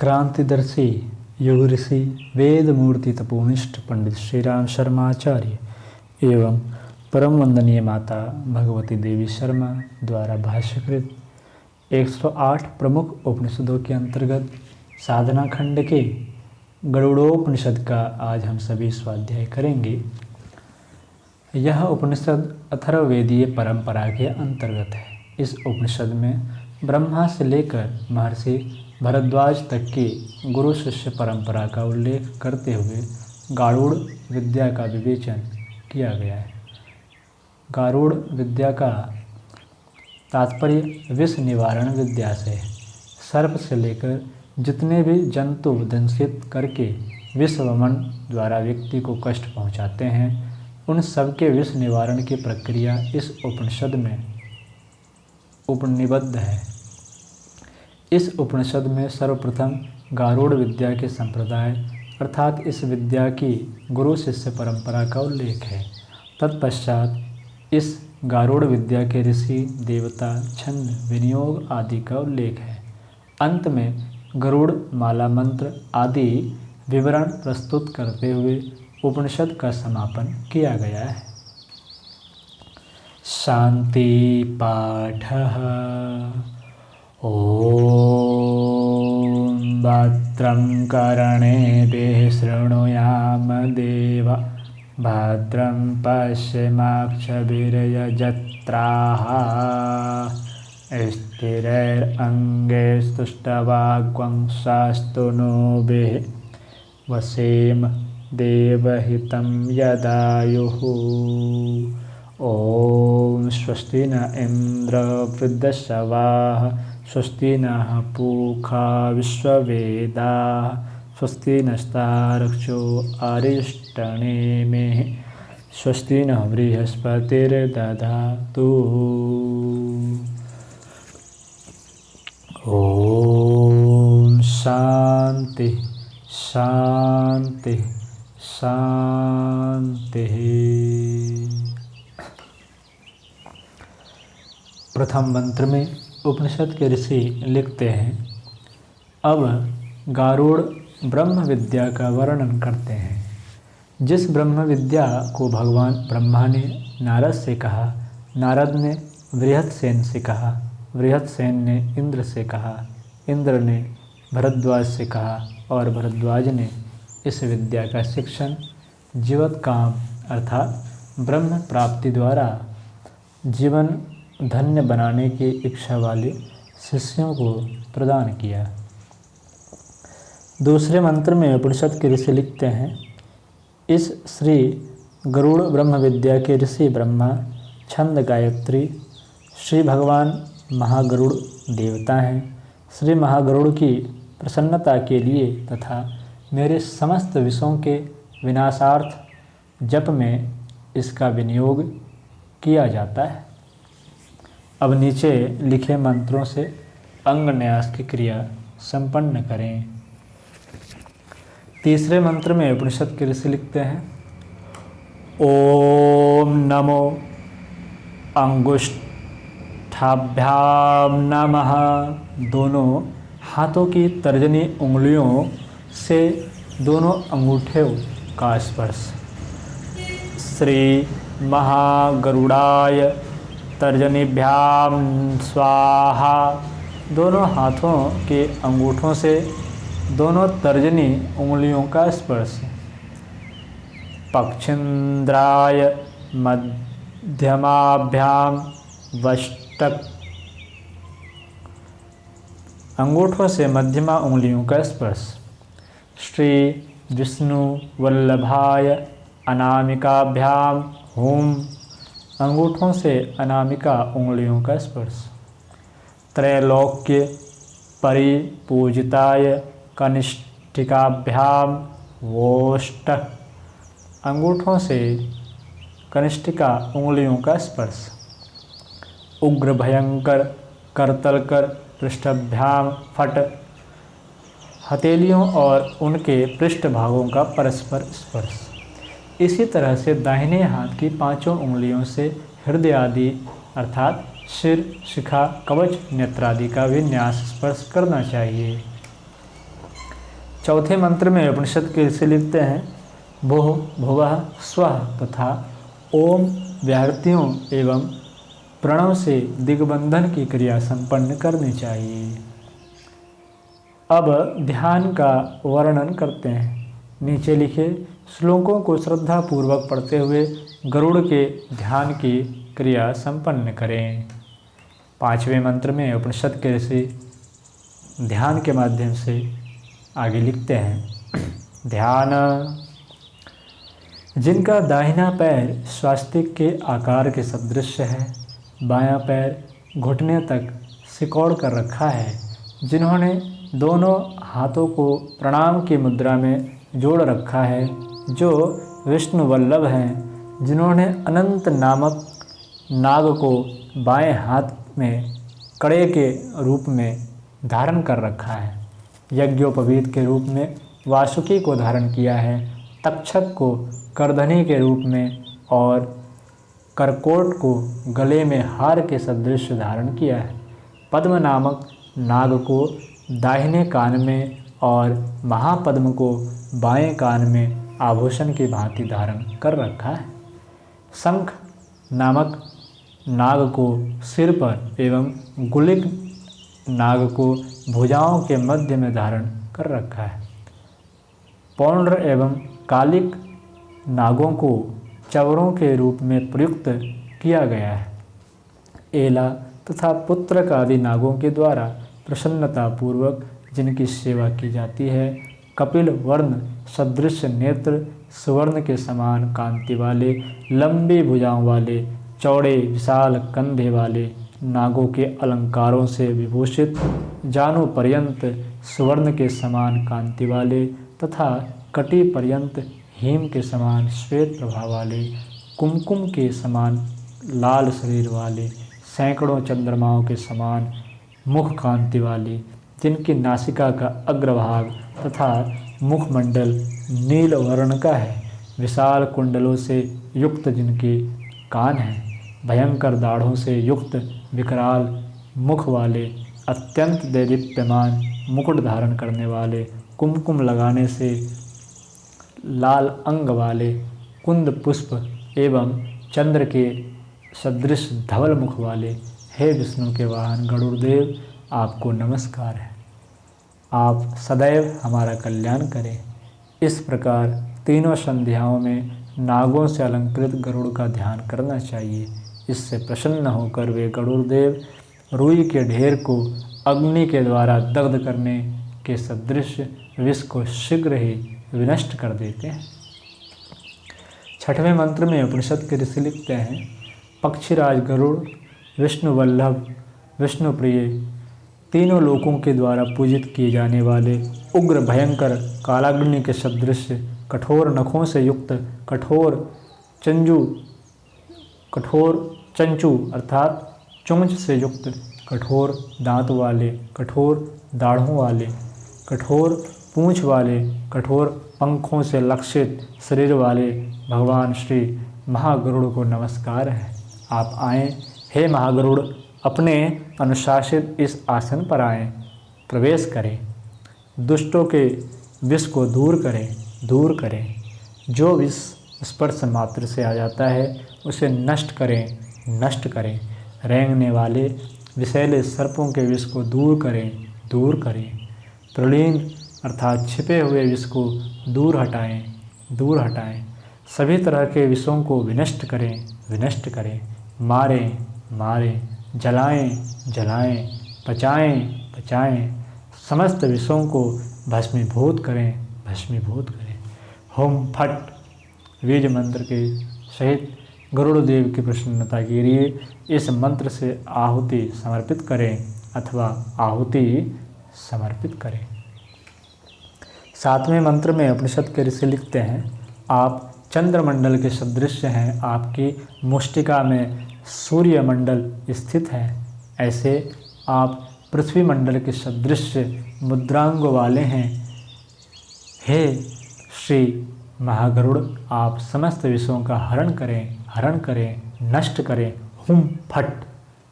क्रांतिदर्शी युग ऋषि वेद मूर्ति तपोनिष्ठ पंडित श्री राम शर्माचार्य एवं परम वंदनीय माता भगवती देवी शर्मा द्वारा भाष्यकृत 108 प्रमुख उपनिषदों के अंतर्गत साधना खंड के गरुड़ोपनिषद का आज हम सभी स्वाध्याय करेंगे। यह उपनिषद अथर्ववेदीय परंपरा के अंतर्गत है। इस उपनिषद में ब्रह्मा से लेकर महर्षि भरद्वाज तक की गुरु शिष्य परंपरा का उल्लेख करते हुए गारुड़ विद्या का विवेचन किया गया है। गारुड़ विद्या का तात्पर्य विष निवारण विद्या से है। सर्प से लेकर जितने भी जंतु दंशित करके विष वमन द्वारा व्यक्ति को कष्ट पहुंचाते हैं, उन सबके विष निवारण की प्रक्रिया इस उपनिषद में उपनिबद्ध है। इस उपनिषद में सर्वप्रथम गारुड़ विद्या के संप्रदाय अर्थात इस विद्या की गुरु शिष्य परंपरा का उल्लेख है। तत्पश्चात इस गारुड़ विद्या के ऋषि देवता छंद विनियोग आदि का उल्लेख है। अंत में गरुड़ माला मंत्र आदि विवरण प्रस्तुत करते हुए उपनिषद का समापन किया गया है। शांति पाठः। ओम भद्रं कर्णेभिः शृणुयाम देवा भद्रं पश्येमाक्षभिर्यजत्राः स्थिरैरङ्गैस्तुष्टवाग्वंशास्तुनोभिः वसेम देवहितं यदायुः। ॐ स्वस्ति न इन्द्र वृद्धश्रवाः स्वस्ति नः पूषा विश्ववेदाः स्वस्ति नस्तार्क्ष्यो अरिष्टनेमिः स्वस्ति नः बृहस्पतिर्दधातु। ॐ शांति शांति शांति। प्रथम मंत्र में उपनिषद के ऋषि लिखते हैं, अब गारुड़ ब्रह्म विद्या का वर्णन करते हैं। जिस ब्रह्म विद्या को भगवान ब्रह्मा ने नारद से कहा, नारद ने बृहत्सेन से कहा, बृहत्सेन ने इंद्र से कहा, इंद्र ने भरद्वाज से कहा और भरद्वाज ने इस विद्या का शिक्षण जीवत काम अर्थात ब्रह्म प्राप्ति द्वारा जीवन धन्य बनाने की इच्छा वाले शिष्यों को प्रदान किया। दूसरे मंत्र में उपनिषद के ऋषि लिखते हैं, इस श्री गरुड़ ब्रह्म विद्या के ऋषि ब्रह्मा, छंद गायत्री, श्री भगवान महागरुड़ देवता हैं। श्री महागरुड़ की प्रसन्नता के लिए तथा मेरे समस्त विषयों के विनाशार्थ जप में इसका विनियोग किया जाता है। अब नीचे लिखे मंत्रों से अंग न्यास की क्रिया संपन्न करें। तीसरे मंत्र में उपनिषद के ऋषि लिखते हैं, ओम नमो अंगुष्ठाभ्याम नमः। दोनों हाथों की तर्जनी उंगलियों से दोनों अंगूठे का स्पर्श। श्री महागरुड़ाय तर्जनीभ्याम स्वाहा। दोनों हाथों के अंगूठों से दोनों तर्जनी उंगलियों का स्पर्श। पक्षिंद्राय मध्यमाभ्याम वष्टक। अंगूठों से मध्यमा उंगलियों का स्पर्श। श्री विष्णु वल्लभाय अनामिकाभ्याम होम। अंगूठों से अनामिका उंगलियों का स्पर्श। त्रैलोक्य परिपूजिताय कनिष्ठिकाभ्याम वोष्टक। अंगूठों से कनिष्ठिका उंगलियों का स्पर्श। उग्र भयंकर करतलकर पृष्ठभ्याम फट। हथेलियों और उनके पृष्ठ भागों का परस्पर स्पर्श। इसी तरह से दाहिने हाथ की पांचों उंगलियों से हृदय आदि अर्थात सिर, शिखा, कवच, नेत्रादि का विन्यास स्पर्श करना चाहिए। चौथे मंत्र में उपनिषद के ऋषि लिखते हैं भुः भुवः स्वः तथा ओम व्याहृतियों एवं प्रणव से दिग्बंधन की क्रिया संपन्न करनी चाहिए। अब ध्यान का वर्णन करते हैं। नीचे लिखे श्लोकों को श्रद्धापूर्वक पढ़ते हुए गरुड़ के ध्यान की क्रिया संपन्न करें। पांचवें मंत्र में उपनिषद के ऋषि ध्यान के माध्यम से आगे लिखते हैं ध्यान जिनका दाहिना पैर स्वास्तिक के आकार के सदृश है, बायां पैर घुटने तक सिकोड़ कर रखा है, जिन्होंने दोनों हाथों को प्रणाम की मुद्रा में जोड़ रखा है, जो विष्णु वल्लभ हैं, जिन्होंने अनंत नामक नाग को बाएं हाथ में कड़े के रूप में धारण कर रखा है, यज्ञोपवीत के रूप में वासुकी को धारण किया है, तक्षक को करधनी के रूप में और करकोट को गले में हार के सदृश धारण किया है, पद्म नामक नाग को दाहिने कान में और महापद्म को बाएं कान में आभूषण की भांति धारण कर रखा है, शंख नामक नाग को सिर पर एवं गुलिक नाग को भुजाओं के मध्य में धारण कर रखा है, पौंड्र एवं कालिक नागों को चवरों के रूप में प्रयुक्त किया गया है, एला तथा पुत्रक आदि नागों के द्वारा प्रसन्नतापूर्वक जिनकी सेवा की जाती है, कपिल वर्ण सदृश नेत्र, सुवर्ण के समान कांति वाले, लंबी भुजाओं वाले, चौड़े विशाल कंधे वाले, नागों के अलंकारों से विभूषित, जानू पर्यंत सुवर्ण के समान कांति वाले तथा कटी पर्यंत हिम के समान श्वेत प्रभा वाले, कुमकुम के समान लाल शरीर वाले, सैकड़ों चंद्रमाओं के समान मुख कांति वाले, जिनकी नासिका का अग्रभाग तथा मुखमंडल नील वर्ण का है, विशाल कुंडलों से युक्त जिनके कान हैं, भयंकर दाढ़ों से युक्त विकराल मुख वाले, अत्यंत दैदीप्यमान मुकुट धारण करने वाले, कुमकुम लगाने से लाल अंग वाले, कुंद पुष्प एवं चंद्र के सदृश धवल मुख वाले, हे विष्णु के वाहन गरुड़देव, आपको नमस्कार है, आप सदैव हमारा कल्याण करें। इस प्रकार तीनों संध्याओं में नागों से अलंकृत गरुड़ का ध्यान करना चाहिए। इससे प्रसन्न होकर वे गरुड़देव रुई के ढेर को अग्नि के द्वारा दग्ध करने के सदृश विष को शीघ्र ही विनष्ट कर देते हैं। छठवें मंत्र में उपनिषद के ऋषि लिखते हैं पक्षीराज गरुड़ विष्णु वल्लभ विष्णु प्रिय, तीनों लोकों के द्वारा पूजित किए जाने वाले, उग्र भयंकर कालाग्नि के सदृश कठोर नखों से युक्त, कठोर चंचू अर्थात चोंच से युक्त, कठोर दांत वाले, कठोर दाढ़ों वाले, कठोर पूंछ वाले, कठोर पंखों से लक्षित शरीर वाले भगवान श्री महागरुड़ को नमस्कार है। आप आएँ हे महागरुड़, अपने अनुशासित इस आसन पर आएँ, प्रवेश करें, दुष्टों के विष को दूर करें, जो विष स्पर्श मात्र से आ जाता है उसे नष्ट करें, रेंगने वाले विषैले सर्पों के विष को दूर करें, प्रलीन अर्थात छिपे हुए विष को दूर हटाएं, सभी तरह के विषों को विनष्ट करें, मारें, जलाएं, पचाएं, समस्त विषयों को भस्मीभूत करें। होम फट बीज मंत्र के सहित गरुड़ देव की प्रसन्नता के लिए इस मंत्र से आहुति समर्पित करें। सातवें मंत्र में उपनिषद के ऋषि लिखते हैं आप चंद्रमंडल के सदृश हैं, आपकी मुष्टिका में सूर्य मंडल स्थित है, ऐसे आप पृथ्वी मंडल के सदृश मुद्रांग वाले हैं। हे श्री महागरुड़, आप समस्त विषयों का हरण करें, नष्ट करें। हुम फट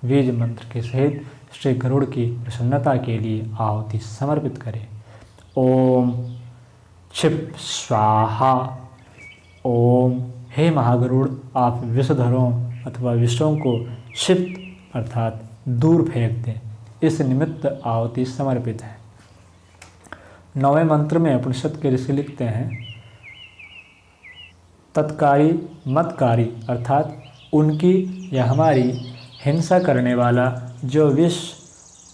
बीज मंत्र के सहित श्री गरुड़ की प्रसन्नता के लिए आहुति समर्पित करें। ओम क्षिप स्वाहा। ओम हे महागरुड़, आप विषधरों अथवा विषों को क्षिप्त अर्थात दूर फेंक दें। इस निमित्त आहुति समर्पित है। 9वें मंत्र में उपनिषद के ऋषि लिखते हैं, तत्कारी मतकारी अर्थात उनकी या हमारी हिंसा करने वाला जो विष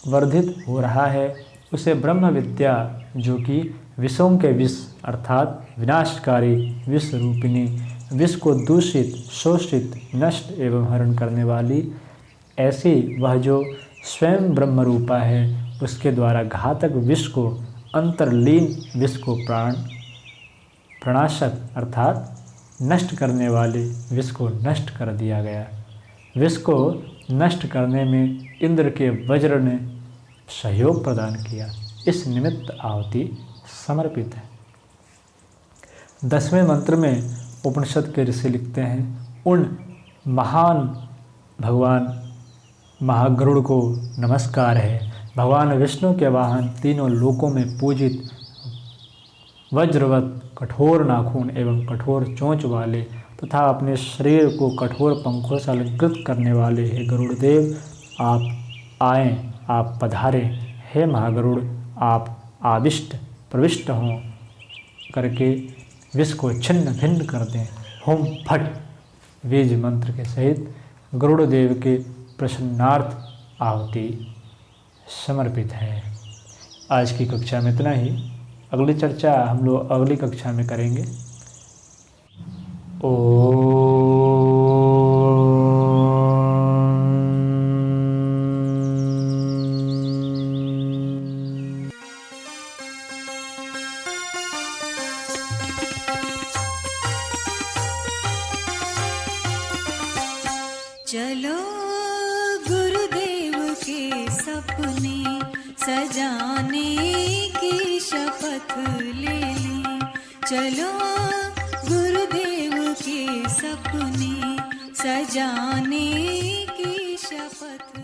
वर्धित हो रहा है, उसे ब्रह्म विद्या जो कि विषों के विष अर्थात विनाशकारी विष रूपिणी, विष को दूषित, शोषित, नष्ट एवं हरण करने वाली, ऐसी वह जो स्वयं ब्रह्म रूपा है, उसके द्वारा घातक विष को, अंतर्लीन विष को प्रणाशक अर्थात नष्ट करने वाले विष को नष्ट कर दिया गया। विष को नष्ट करने में इंद्र के वज्र ने सहयोग प्रदान किया। इस निमित्त आहुति समर्पित है। 10वें मंत्र में उपनिषद के ऋषि लिखते हैं, उन महान भगवान महागरुड़ को नमस्कार है। भगवान विष्णु के वाहन, तीनों लोकों में पूजित, वज्रवत कठोर नाखून एवं कठोर चोंच वाले तथा अपने शरीर को कठोर पंखों से अलंकृत करने वाले हे गरुड़देव, आप आएं, आप पधारें। हे महागरुड़, आप आविष्ट प्रविष्ट हों करके विष को छिन्न भिन्न कर दें। होम फट बीज मंत्र के सहित गरुड़देव के प्रसन्नार्थ आहुति समर्पित है। आज की कक्षा में इतना ही। अगली चर्चा हम लोग अगली कक्षा में करेंगे। चलो गुरुदेव के सपने सजाने की शपथ ले ली। चलो गुरुदेव के सपने सजाने की शपथ